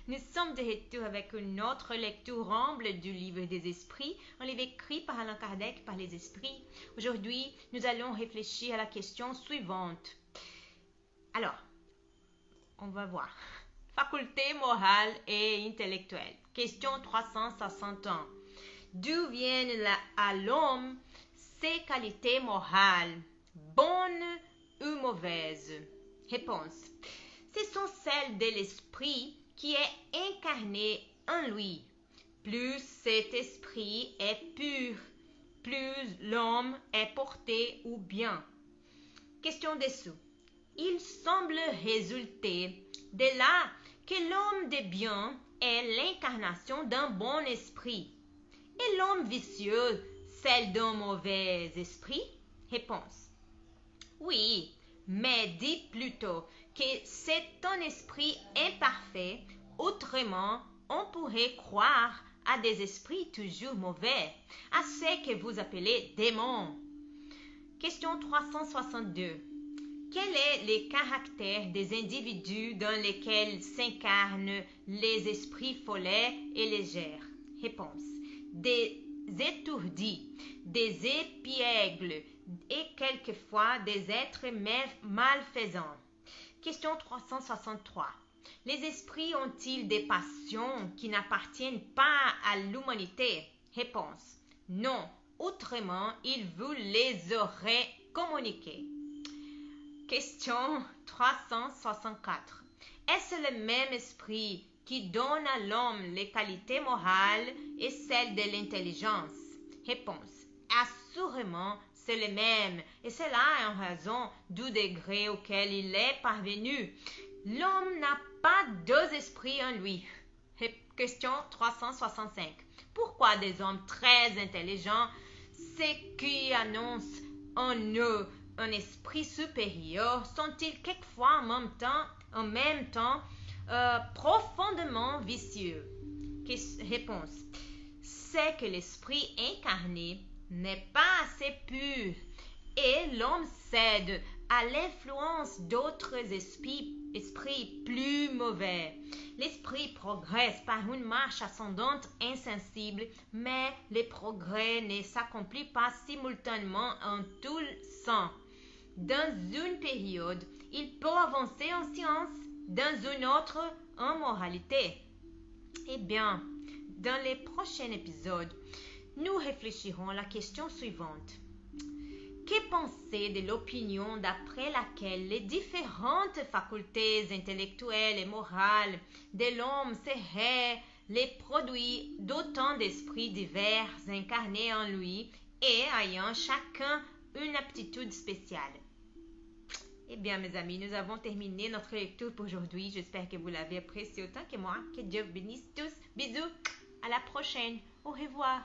Nous sommes de retour avec une autre lecture humble du livre des esprits, un livre écrit par Allan Kardec par les esprits. Aujourd'hui, nous allons réfléchir à la question suivante. Alors, on va voir. Faculté morale et intellectuelle. Question 361. D'où viennent à l'homme ses qualités morales, bonnes ou mauvaises? Réponse. Ce sont celles de l'esprit qui est incarné en lui. Plus cet esprit est pur, plus l'homme est porté au bien. Question dessous. Il semble résulter de là que l'homme de bien est l'incarnation d'un bon esprit et l'homme vicieux celle d'un mauvais esprit? Réponse. Oui, mais dit plutôt que c'est un esprit imparfait, autrement on pourrait croire à des esprits toujours mauvais, à ceux que vous appelez démons. Question 362. Quel est le caractère des individus dans lesquels s'incarnent les esprits follets et légers? Réponse. Des étourdis, des épiègles et quelquefois des êtres malfaisants. Question 363. Les esprits ont-ils des passions qui n'appartiennent pas à l'humanité? Réponse. Non, autrement ils vous les auraient communiquées. Question 364. Est-ce le même esprit qui donne à l'homme les qualités morales et celles de l'intelligence? Réponse. Assurément, c'est le même, et cela en raison du degré auquel il est parvenu. L'homme n'a pas deux esprits en lui. Question 365. Pourquoi des hommes très intelligents, ceux qui annoncent en eux un esprit supérieur, sont-ils quelquefois en même temps profondément vicieux? Réponse. C'est que l'esprit incarné n'est pas assez pur et l'homme cède à l'influence d'autres esprits plus mauvais. L'esprit progresse par une marche ascendante insensible, mais le progrès ne s'accomplit pas simultanément en tout sens. Dans une période, il peut avancer en science, dans une autre en moralité. Eh bien, dans les prochains épisodes, nous réfléchirons à la question suivante. Que penser de l'opinion d'après laquelle les différentes facultés intellectuelles et morales de l'homme seraient les produits d'autant d'esprits divers incarnés en lui et ayant chacun une aptitude spéciale? Eh bien, mes amis, nous avons terminé notre lecture pour aujourd'hui. J'espère que vous l'avez apprécié autant que moi. Que Dieu vous bénisse tous. Bisous. À la prochaine. Au revoir.